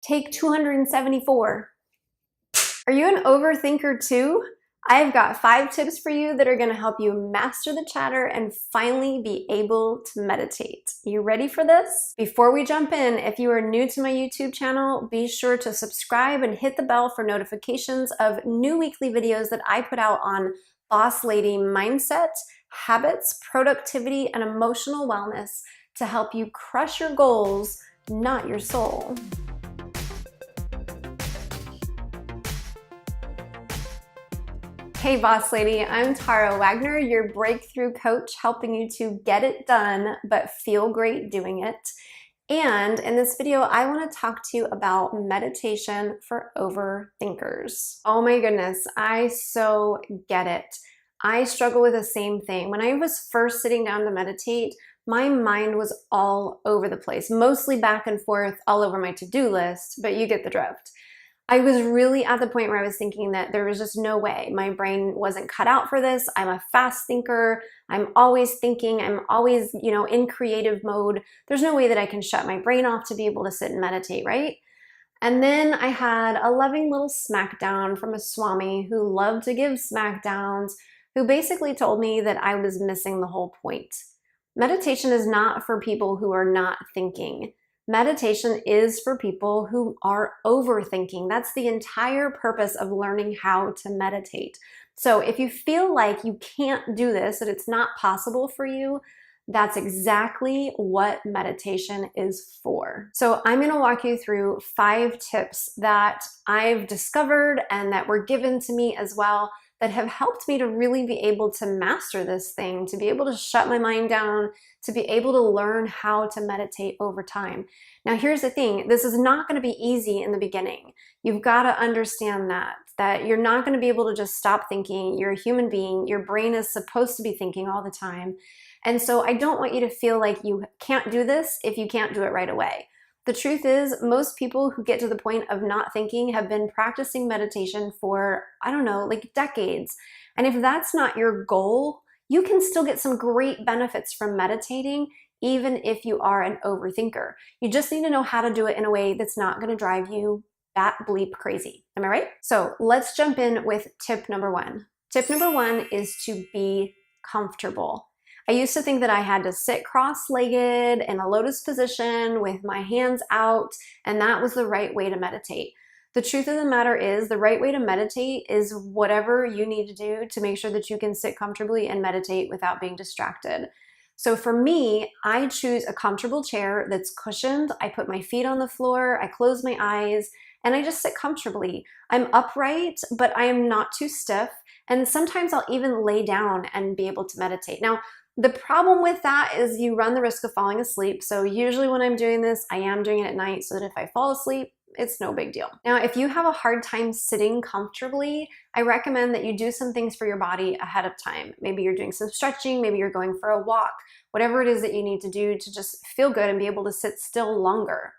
Take 274. Are you an overthinker too? I've got 5 tips for you that are going to help you master the chatter and finally be able to meditate. You ready for this? Before we jump in, if you are new to my YouTube channel, be sure to subscribe and hit the bell for notifications of new weekly videos that I put out on boss lady mindset, habits, productivity, and emotional wellness to help you crush your goals, not your soul. Hey boss lady, I'm Tara Wagner, your breakthrough coach, helping you to get it done but feel great doing it. And in this video, I want to talk to you about meditation for overthinkers. Oh my goodness, I so get it. I struggle with the same thing. When I was first sitting down to meditate, my mind was all over the place, mostly back and forth all over my to-do list, but you get the drift. I was really at the point where I was thinking that there was just no way. My brain wasn't cut out for this. I'm a fast thinker. I'm always thinking. I'm always, in creative mode. There's no way that I can shut my brain off to be able to sit and meditate, right? And then I had a loving little smackdown from a Swami who loved to give smackdowns, who basically told me that I was missing the whole point. Meditation is not for people who are not thinking. Meditation is for people who are overthinking. That's the entire purpose of learning how to meditate. So if you feel like you can't do this, that it's not possible for you, that's exactly what meditation is for. So I'm going to walk you through 5 tips that I've discovered and that were given to me as well that have helped me to really be able to master this thing, to be able to shut my mind down, to be able to learn how to meditate over time. Now, here's the thing. This is not going to be easy in the beginning. You've got to understand that you're not going to be able to just stop thinking. You're a human being. Your brain is supposed to be thinking all the time. And so I don't want you to feel like you can't do this if you can't do it right away. The truth is, most people who get to the point of not thinking have been practicing meditation for, like decades. And if that's not your goal, you can still get some great benefits from meditating, even if you are an overthinker. You just need to know how to do it in a way that's not going to drive you bat bleep crazy. Am I right? So let's jump in with tip number 1. Tip number 1 is to be comfortable. I used to think that I had to sit cross-legged in a lotus position with my hands out, and that was the right way to meditate. The truth of the matter is, the right way to meditate is whatever you need to do to make sure that you can sit comfortably and meditate without being distracted. So for me, I choose a comfortable chair that's cushioned. I put my feet on the floor, I close my eyes, and I just sit comfortably. I'm upright, but I am not too stiff. And sometimes I'll even lay down and be able to meditate. Now, the problem with that is you run the risk of falling asleep. So usually when I'm doing this, I am doing it at night so that if I fall asleep, it's no big deal. Now, if you have a hard time sitting comfortably, I recommend that you do some things for your body ahead of time. Maybe you're doing some stretching, maybe you're going for a walk, whatever it is that you need to do to just feel good and be able to sit still longer.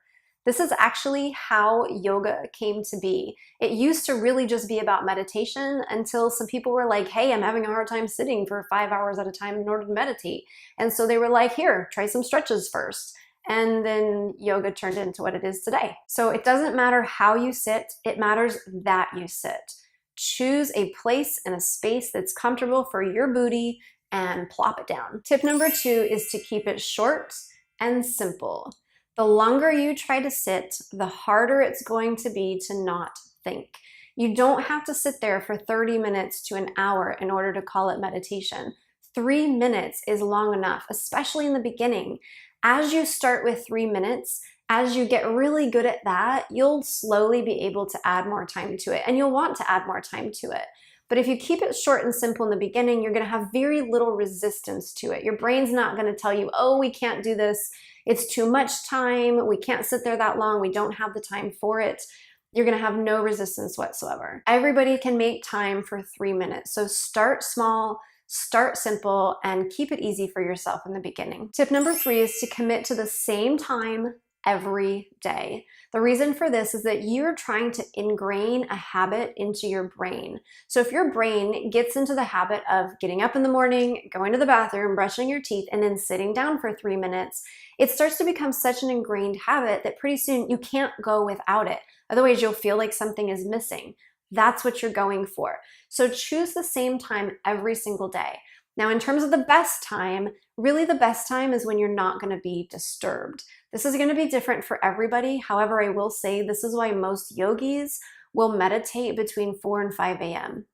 This is actually how yoga came to be. It used to really just be about meditation until some people were like, hey, I'm having a hard time sitting for 5 hours at a time in order to meditate. And so they were like, here, try some stretches first. And then yoga turned into what it is today. So it doesn't matter how you sit, it matters that you sit. Choose a place and a space that's comfortable for your booty and plop it down. Tip number 2 is to keep it short and simple. The longer you try to sit, the harder it's going to be to not think. You don't have to sit there for 30 minutes to an hour in order to call it meditation. 3 minutes is long enough, especially in the beginning. As you start with 3 minutes, as you get really good at that, you'll slowly be able to add more time to it, and you'll want to add more time to it. But if you keep it short and simple in the beginning, you're going to have very little resistance to it. Your brain's not going to tell you, oh, we can't do this. It's too much time. We can't sit there that long. We don't have the time for it. You're going to have no resistance whatsoever. Everybody can make time for 3 minutes. So start small, start simple, and keep it easy for yourself in the beginning. Tip number 3 is to commit to the same time every day. The reason for this is that you're trying to ingrain a habit into your brain. So if your brain gets into the habit of getting up in the morning, going to the bathroom, brushing your teeth, and then sitting down for 3 minutes, it starts to become such an ingrained habit that pretty soon you can't go without it. Otherwise, you'll feel like something is missing. That's what you're going for. So choose the same time every single day. Now, in terms of the best time, really the best time is when you're not going to be disturbed. This is going to be different for everybody. However, I will say this is why most yogis will meditate between 4 and 5 a.m.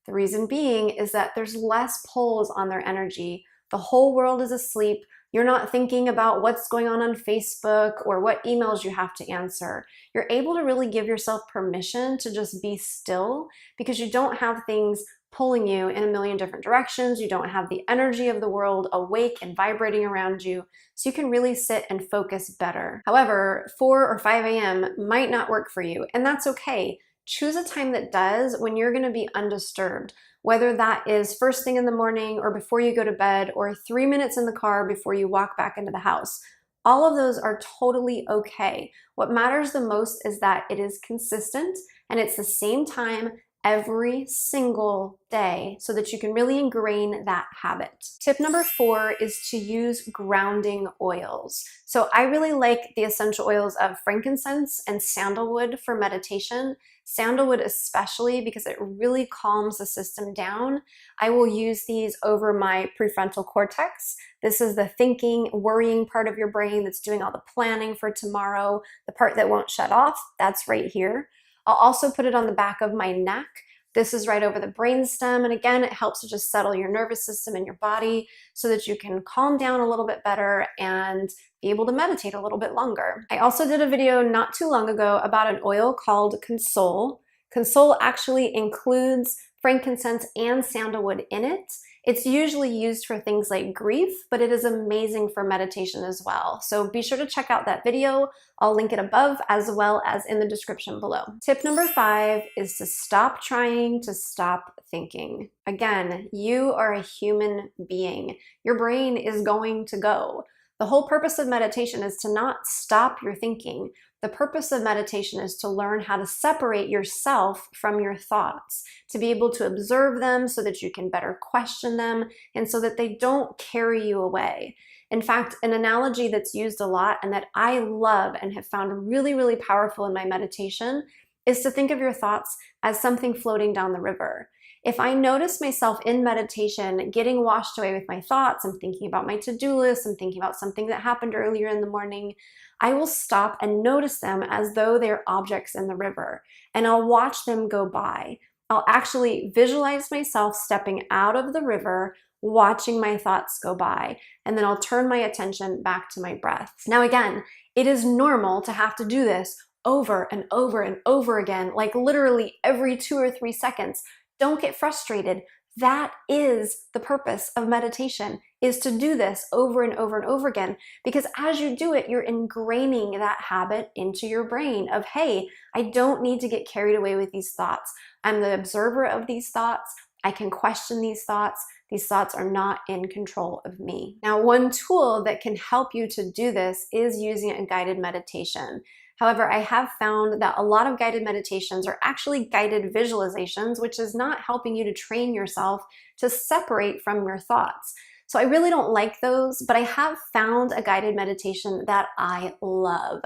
The reason being is that there's less pulls on their energy. The whole world is asleep. You're not thinking about what's going on Facebook or what emails you have to answer. You're able to really give yourself permission to just be still because you don't have things pulling you in a million different directions. You don't have the energy of the world awake and vibrating around you, so you can really sit and focus better. However, 4 or 5 a.m. might not work for you, and that's okay. Choose a time that does when you're gonna be undisturbed, whether that is first thing in the morning or before you go to bed or 3 minutes in the car before you walk back into the house. All of those are totally okay. What matters the most is that it is consistent and it's the same time every single day so that you can really ingrain that habit. Tip number 4 is to use grounding oils. So I really like the essential oils of frankincense and sandalwood for meditation. Sandalwood especially because it really calms the system down. I will use these over my prefrontal cortex. This is the thinking, worrying part of your brain that's doing all the planning for tomorrow. The part that won't shut off, that's right here. I'll also put it on the back of my neck. This is right over the brainstem, and again, it helps to just settle your nervous system and your body so that you can calm down a little bit better and be able to meditate a little bit longer. I also did a video not too long ago about an oil called Console. Console actually includes frankincense and sandalwood in it. It's usually used for things like grief, but it is amazing for meditation as well. So be sure to check out that video. I'll link it above as well as in the description below. Tip number 5 is to stop trying to stop thinking. Again, you are a human being. Your brain is going to go. The whole purpose of meditation is to not stop your thinking. The purpose of meditation is to learn how to separate yourself from your thoughts, to be able to observe them so that you can better question them and so that they don't carry you away. In fact, an analogy that's used a lot and that I love and have found really, really powerful in my meditation is to think of your thoughts as something floating down the river. If I notice myself in meditation getting washed away with my thoughts, I'm thinking about my to-do list, I'm thinking about something that happened earlier in the morning, I will stop and notice them as though they're objects in the river, and I'll watch them go by. I'll actually visualize myself stepping out of the river, watching my thoughts go by, and then I'll turn my attention back to my breath. Now again, it is normal to have to do this over and over and over again, like literally every 2 or 3 seconds. Don't get frustrated. That is the purpose of meditation, is to do this over and over and over again, because as you do it, you're ingraining that habit into your brain of, hey, I don't need to get carried away with these thoughts. I'm the observer of these thoughts. I can question these thoughts. These thoughts are not in control of me. Now, one tool that can help you to do this is using a guided meditation. However, I have found that a lot of guided meditations are actually guided visualizations, which is not helping you to train yourself to separate from your thoughts. So I really don't like those, but I have found a guided meditation that I love.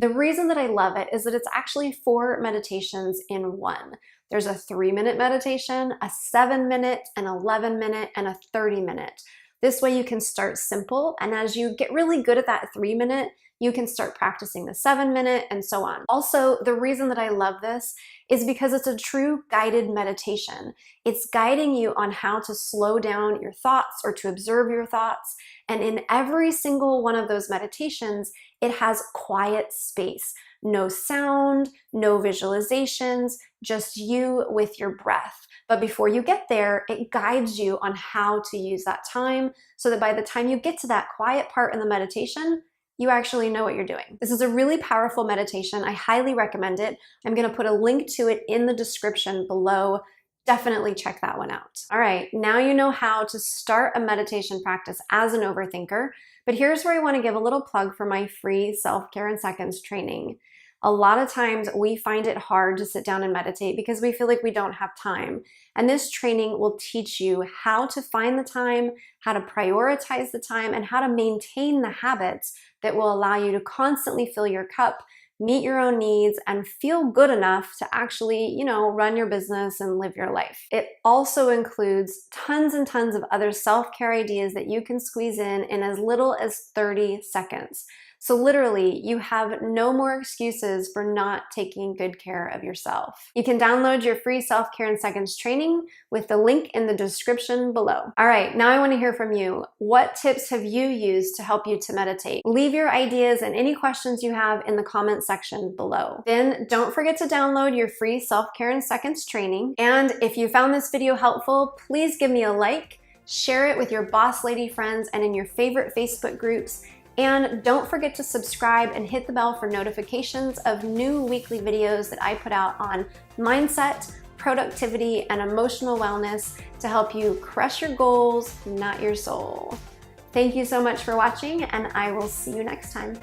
The reason that I love it is that it's actually 4 meditations in one. There's a 3-minute meditation, a 7-minute, an 11-minute, and a 30-minute. This way you can start simple, and as you get really good at that 3-minute, you can start practicing the 7-minute and so on. Also, the reason that I love this is because it's a true guided meditation. It's guiding you on how to slow down your thoughts or to observe your thoughts. And in every single one of those meditations, it has quiet space. No sound, no visualizations, just you with your breath. But before you get there, it guides you on how to use that time so that by the time you get to that quiet part in the meditation, you actually know what you're doing. This is a really powerful meditation. I highly recommend it. I'm gonna put a link to it in the description below. Definitely check that one out. All right, now you know how to start a meditation practice as an overthinker, But here's where I want to give a little plug for my free self-care in seconds training. A lot of times we find it hard to sit down and meditate because we feel like we don't have time. And this training will teach you how to find the time, how to prioritize the time, and how to maintain the habits that will allow you to constantly fill your cup, meet your own needs, and feel good enough to actually, run your business and live your life. It also includes tons and tons of other self-care ideas that you can squeeze in as little as 30 seconds. So literally, you have no more excuses for not taking good care of yourself. You can download your free self-care in seconds training with the link in the description below. All right, now I want to hear from you. What tips have you used to help you to meditate? Leave your ideas and any questions you have in the comment section below. Then don't forget to download your free self-care in seconds training. And if you found this video helpful, please give me a like, share it with your boss lady friends and in your favorite Facebook groups. And don't forget to subscribe and hit the bell for notifications of new weekly videos that I put out on mindset, productivity, and emotional wellness to help you crush your goals, not your soul. Thank you so much for watching, and I will see you next time.